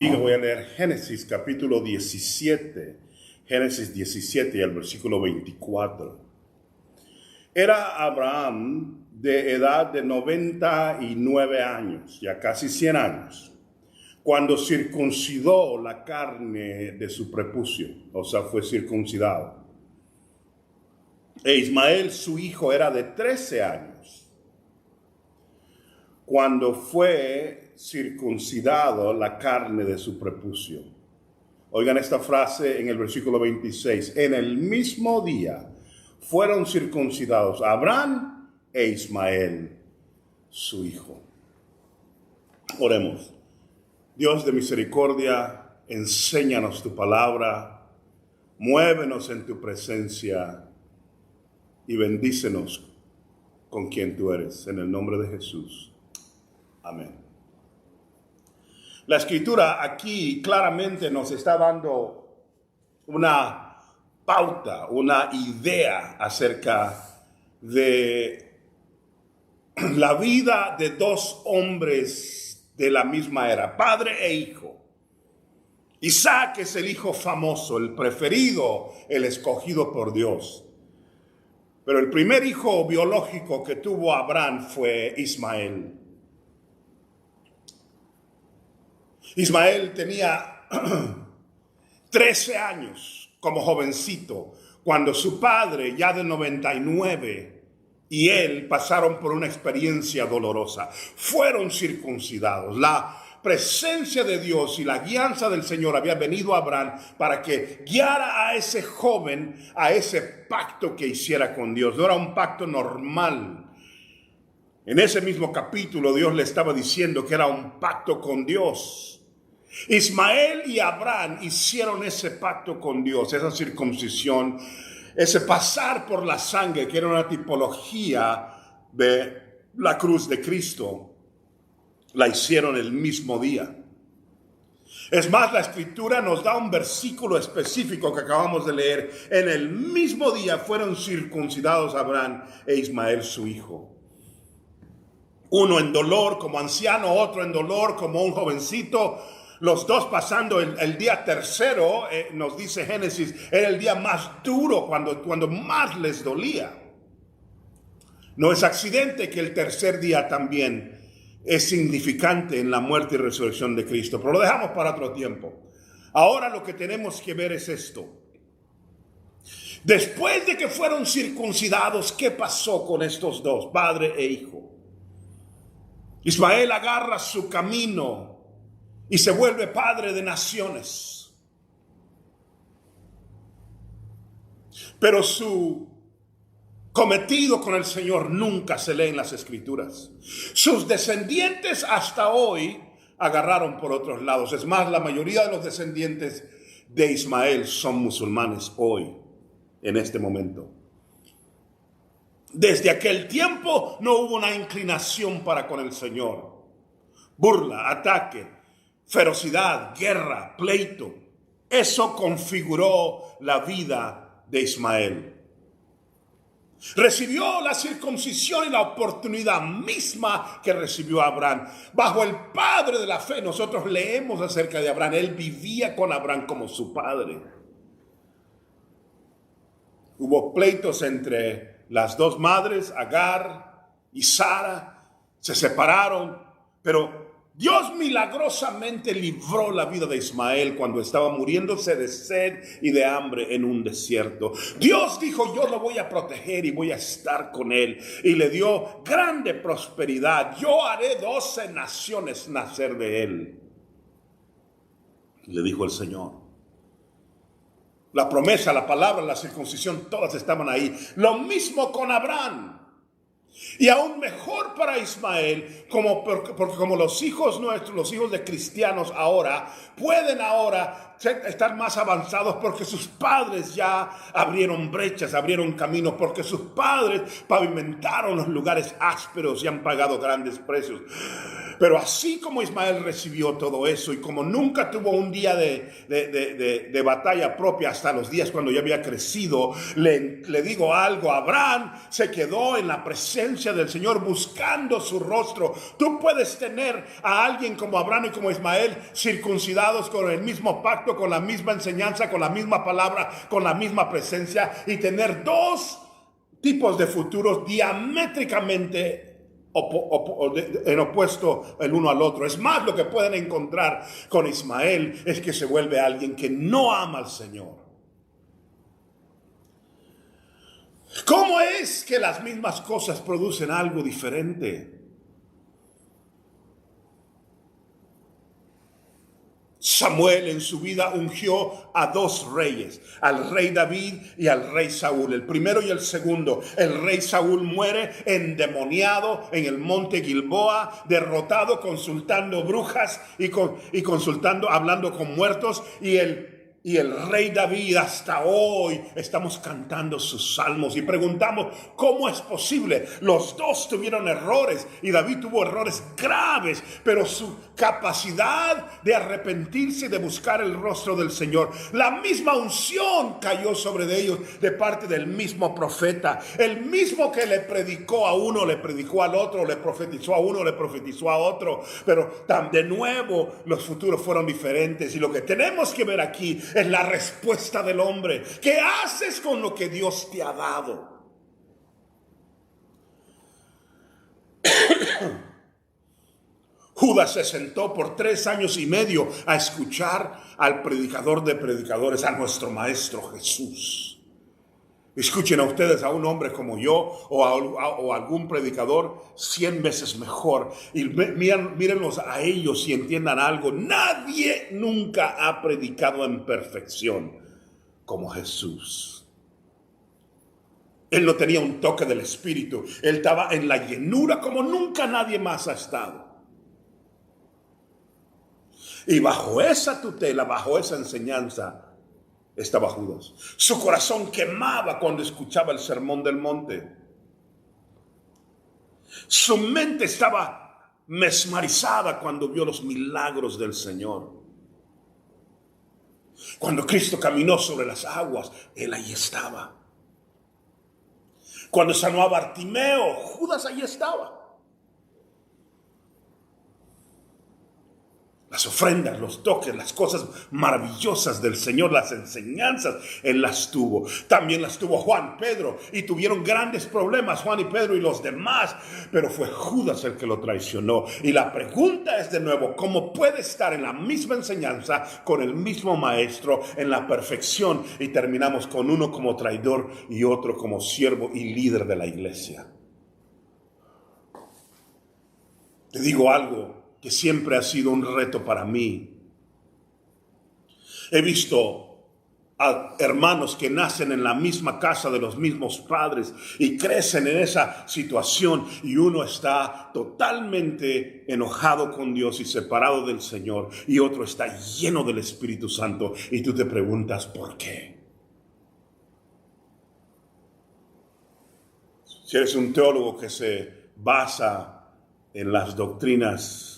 Y voy a leer Génesis capítulo 17, Génesis 17 y el versículo 24. Era Abraham de edad de 99 años, ya casi 100 años, cuando circuncidó la carne de su prepucio, o sea, fue circuncidado. E Ismael, su hijo, era de 13 años, cuando fue circuncidado la carne de su prepucio. Oigan esta frase en el versículo 26. En el mismo día fueron circuncidados Abraham e Ismael, su hijo. Oremos. Dios de misericordia, enséñanos tu palabra, muévenos en tu presencia y bendícenos con quien tú eres. En el nombre de Jesús. Amén. La escritura aquí claramente nos está dando una pauta, una idea acerca de la vida de dos hombres de la misma era, padre e hijo. Isaac es el hijo famoso, el preferido, el escogido por Dios. Pero el primer hijo biológico que tuvo Abraham fue Ismael. Ismael tenía 13 años como jovencito cuando su padre, ya de 99, y él pasaron por una experiencia dolorosa. Fueron circuncidados. La presencia de Dios y la guianza del Señor había venido a Abraham para que guiara a ese joven a ese pacto que hiciera con Dios. No era un pacto normal. En ese mismo capítulo Dios le estaba diciendo que era un pacto con Dios. Ismael y Abraham hicieron ese pacto con Dios, esa circuncisión, ese pasar por la sangre, que era una tipología de la cruz de Cristo, la hicieron el mismo día. Es más, la escritura nos da un versículo específico que acabamos de leer. En el mismo día fueron circuncidados Abraham e Ismael su hijo. Uno en dolor como anciano, otro en dolor como un jovencito. Los dos pasando el día tercero, nos dice Génesis, era el día más duro, cuando más les dolía. No es accidente que el tercer día también es significante en la muerte y resurrección de Cristo, pero lo dejamos para otro tiempo. Ahora lo que tenemos que ver es esto. Después de que fueron circuncidados, ¿qué pasó con estos dos, padre e hijo? Ismael agarra su camino y se vuelve padre de naciones. Pero su cometido con el Señor nunca se lee en las Escrituras. Sus descendientes hasta hoy agarraron por otros lados. Es más, la mayoría de los descendientes de Ismael son musulmanes hoy, en este momento. Desde aquel tiempo no hubo una inclinación para con el Señor. Burla, ataque, ferocidad, guerra, pleito. Eso configuró la vida de Ismael. Recibió la circuncisión y la oportunidad misma que recibió Abraham. Bajo el padre de la fe, nosotros leemos acerca de Abraham. Él vivía con Abraham como su padre. Hubo pleitos entre las dos madres, Agar y Sara. Se separaron, pero Dios milagrosamente libró la vida de Ismael cuando estaba muriéndose de sed y de hambre en un desierto. Dios dijo, yo lo voy a proteger y voy a estar con él. Y le dio grande prosperidad. Yo haré 12 naciones nacer de él, le dijo el Señor. La promesa, la palabra, la circuncisión, todas estaban ahí. Lo mismo con Abraham. Y aún mejor para Ismael, porque como los hijos nuestros, los hijos de cristianos pueden ahora estar más avanzados porque sus padres ya abrieron brechas, abrieron caminos, porque sus padres pavimentaron los lugares ásperos y han pagado grandes precios. Pero así como Ismael recibió todo eso y como nunca tuvo un día de batalla propia hasta los días cuando ya había crecido, le digo algo, Abraham se quedó en la presencia presencia del Señor, buscando su rostro. Tú puedes tener a alguien como Abraham y como Ismael circuncidados con el mismo pacto, con la misma enseñanza, con la misma palabra, con la misma presencia, y tener dos tipos de futuros diamétricamente en opuesto el uno al otro. Es más, lo que pueden encontrar con Ismael es que se vuelve alguien que no ama al Señor. ¿Cómo es que las mismas cosas producen algo diferente? Samuel en su vida ungió a dos reyes, al rey David y al rey Saúl, el primero y el segundo. El rey Saúl muere endemoniado en el monte Gilboa, derrotado, consultando brujas y consultando, hablando con muertos, y el rey David, hasta hoy estamos cantando sus salmos y preguntamos cómo es posible. Los dos tuvieron errores y David tuvo errores graves, pero su capacidad de arrepentirse y de buscar el rostro del Señor, la misma unción cayó sobre ellos de parte del mismo profeta, el mismo que le predicó a uno, le predicó al otro, le profetizó a uno, le profetizó a otro, pero de nuevo los futuros fueron diferentes. Y lo que tenemos que ver aquí es la respuesta del hombre. ¿Qué haces con lo que Dios te ha dado? Judas se sentó por 3 años y medio a escuchar al predicador de predicadores, a nuestro Maestro Jesús. Escuchen a ustedes a un hombre como yo o algún predicador 100 veces mejor. Y mírenlos a ellos y entiendan algo. Nadie nunca ha predicado en perfección como Jesús. Él no tenía un toque del Espíritu. Él estaba en la llenura como nunca nadie más ha estado. Y bajo esa tutela, bajo esa enseñanza, estaba Judas. Su corazón quemaba cuando escuchaba el sermón del monte. Su mente estaba mesmerizada cuando vio los milagros del Señor. Cuando Cristo caminó sobre las aguas, Él ahí estaba. Cuando sanó a Bartimeo, Judas ahí estaba. Las ofrendas, los toques, las cosas maravillosas del Señor, las enseñanzas, Él las tuvo. También las tuvo Juan, Pedro, y tuvieron grandes problemas Juan y Pedro y los demás, pero fue Judas el que lo traicionó. Y la pregunta es de nuevo, ¿cómo puede estar en la misma enseñanza con el mismo maestro en la perfección? Y terminamos con uno como traidor y otro como siervo y líder de la iglesia. Te digo algo que siempre ha sido un reto para mí. He visto a hermanos que nacen en la misma casa de los mismos padres y crecen en esa situación, y uno está totalmente enojado con Dios y separado del Señor, y otro está lleno del Espíritu Santo, y tú te preguntas ¿por qué? Si eres un teólogo que se basa en las doctrinas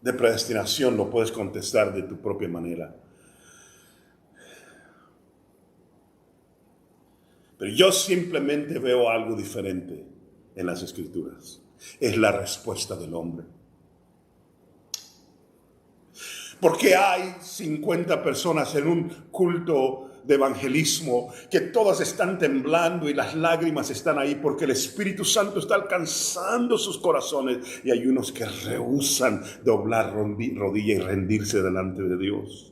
de predestinación, lo puedes contestar de tu propia manera. Pero yo simplemente veo algo diferente en las Escrituras. Es la respuesta del hombre. Porque hay 50 personas en un culto de evangelismo que todas están temblando y las lágrimas están ahí porque el Espíritu Santo está alcanzando sus corazones, y hay unos que rehúsan doblar rodilla y rendirse delante de Dios?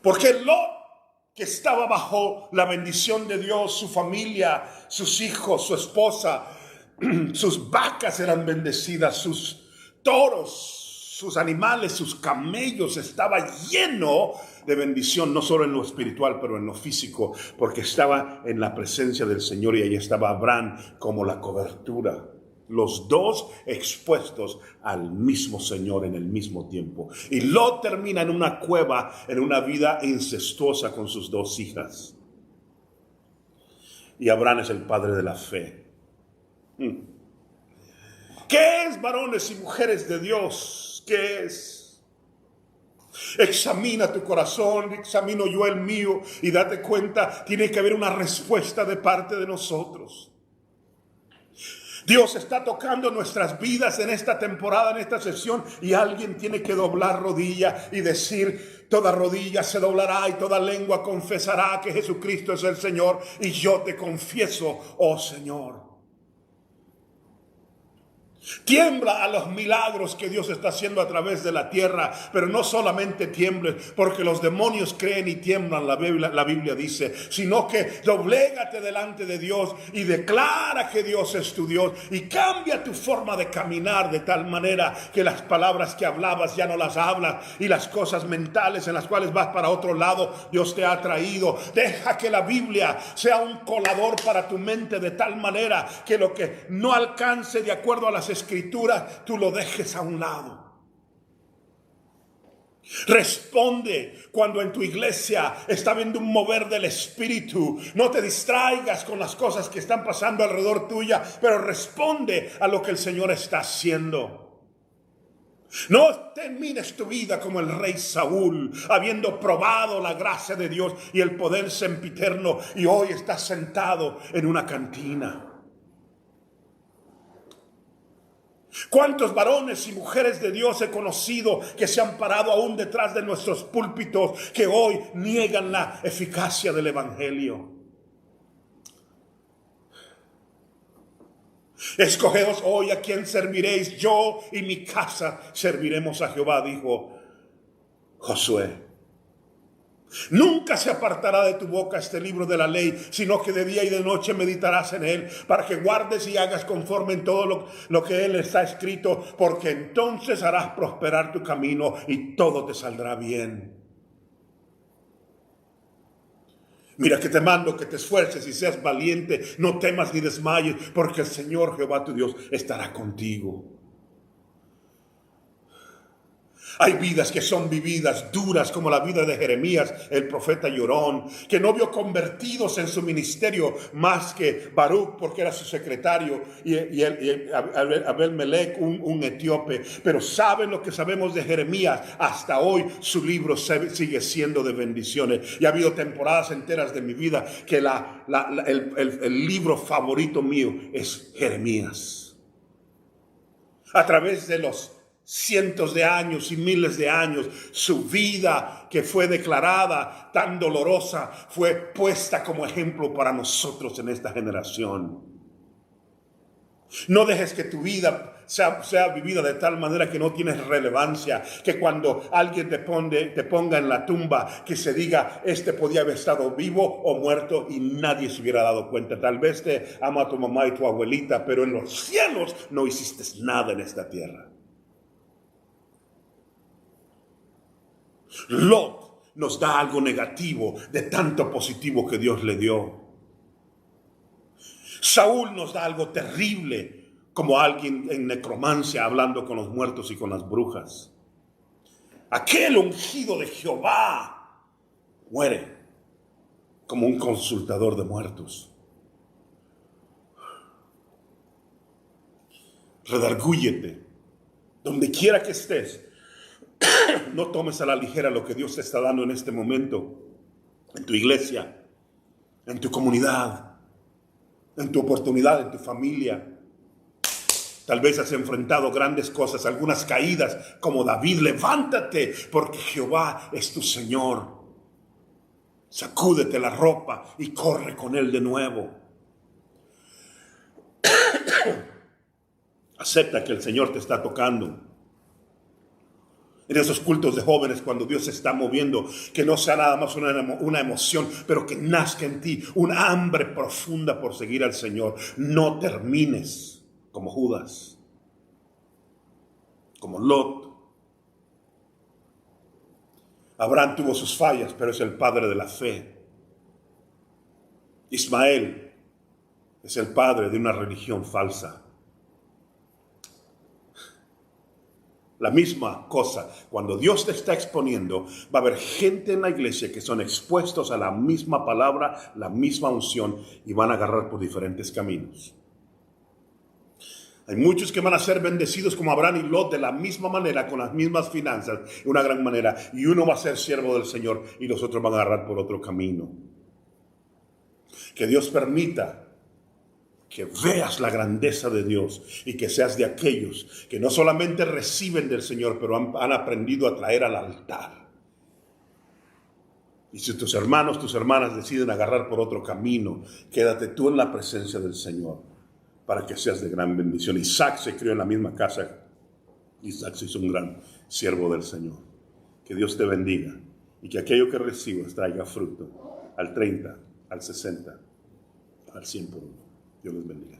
Porque Lot, que estaba bajo la bendición de Dios, su familia, sus hijos, su esposa, sus vacas eran bendecidas, sus toros, sus animales, sus camellos, estaba lleno de bendición, no solo en lo espiritual, pero en lo físico, porque estaba en la presencia del Señor, y ahí estaba Abraham como la cobertura. Los dos expuestos al mismo Señor en el mismo tiempo. Y Lot termina en una cueva, en una vida incestuosa con sus 2 hijas. Y Abraham es el padre de la fe. ¿Qué es, varones y mujeres de Dios? ¿Qué es? Examina tu corazón, examino yo el mío y date cuenta, tiene que haber una respuesta de parte de nosotros. Dios está tocando nuestras vidas en esta temporada, en esta sesión, y alguien tiene que doblar rodilla y decir: toda rodilla se doblará y toda lengua confesará que Jesucristo es el Señor, y yo te confieso, oh Señor. Tiembla a los milagros que Dios está haciendo a través de la tierra, pero no solamente tiembles, porque los demonios creen y tiemblan, la Biblia dice, sino que doblégate delante de Dios y declara que Dios es tu Dios y cambia tu forma de caminar de tal manera que las palabras que hablabas ya no las hablas, y las cosas mentales en las cuales vas para otro lado, Dios te ha traído. Deja que la Biblia sea un colador para tu mente de tal manera que lo que no alcance de acuerdo a las Escrituras, tú lo dejes a un lado. Responde cuando en tu iglesia está habiendo un mover del Espíritu. No te distraigas con las cosas que están pasando alrededor tuya, pero responde a lo que el Señor está haciendo. No termines tu vida como el rey Saúl, habiendo probado la gracia de Dios y el poder sempiterno, y hoy estás sentado en una cantina. ¿Cuántos varones y mujeres de Dios he conocido que se han parado aún detrás de nuestros púlpitos, que hoy niegan la eficacia del Evangelio? Escogeos hoy a quién serviréis. Yo y mi casa serviremos a Jehová, dijo Josué. Nunca se apartará de tu boca este libro de la ley, sino que de día y de noche meditarás en él, para que guardes y hagas conforme en todo lo que él está escrito, porque entonces harás prosperar tu camino y todo te saldrá bien. Mira que te mando que te esfuerces y seas valiente, no temas ni desmayes, porque el Señor Jehová tu Dios estará contigo. Hay vidas que son vividas duras, como la vida de Jeremías, el profeta llorón, que no vio convertidos en su ministerio más que Baruch, porque era su secretario, y Abel-Melech, un etíope. Pero ¿saben lo que sabemos de Jeremías? Hasta hoy su libro sigue siendo de bendiciones. Y ha habido temporadas enteras de mi vida que el libro favorito mío es Jeremías. A través de los cientos de años y miles de años, su vida, que fue declarada tan dolorosa, fue puesta como ejemplo para nosotros en esta generación. No dejes que tu vida sea vivida de tal manera que no tienes relevancia, que cuando alguien te ponga en la tumba, que se diga: este podía haber estado vivo o muerto y nadie se hubiera dado cuenta. Tal vez te ama tu mamá y tu abuelita, pero en los cielos no hiciste nada en esta tierra. Lot nos da algo negativo de tanto positivo que Dios le dio. Saúl nos da algo terrible, como alguien en necromancia hablando con los muertos y con las brujas. Aquel ungido de Jehová muere como un consultador de muertos. Redargúyete donde quiera que estés. No tomes a la ligera lo que Dios te está dando en este momento, en tu iglesia, en tu comunidad, en tu oportunidad, en tu familia. Tal vez has enfrentado grandes cosas, algunas caídas, como David. Levántate, porque Jehová es tu Señor. Sacúdete la ropa y corre con él de nuevo. Acepta que el Señor te está tocando. En esos cultos de jóvenes, cuando Dios se está moviendo, que no sea nada más una emoción, pero que nazca en ti una hambre profunda por seguir al Señor. No termines como Judas, como Lot. Abraham tuvo sus fallas, pero es el padre de la fe. Ismael es el padre de una religión falsa. La misma cosa, cuando Dios te está exponiendo, va a haber gente en la iglesia que son expuestos a la misma palabra, la misma unción, y van a agarrar por diferentes caminos. Hay muchos que van a ser bendecidos como Abraham y Lot de la misma manera, con las mismas finanzas, de una gran manera. Y uno va a ser siervo del Señor y los otros van a agarrar por otro camino. Que Dios permita que veas la grandeza de Dios y que seas de aquellos que no solamente reciben del Señor, pero han aprendido a traer al altar. Y si tus hermanos, tus hermanas deciden agarrar por otro camino, quédate tú en la presencia del Señor para que seas de gran bendición. Isaac se crió en la misma casa. Isaac se hizo un gran siervo del Señor. Que Dios te bendiga y que aquello que recibas traiga fruto al 30, al 60, al 100 por uno. Dios les bendiga.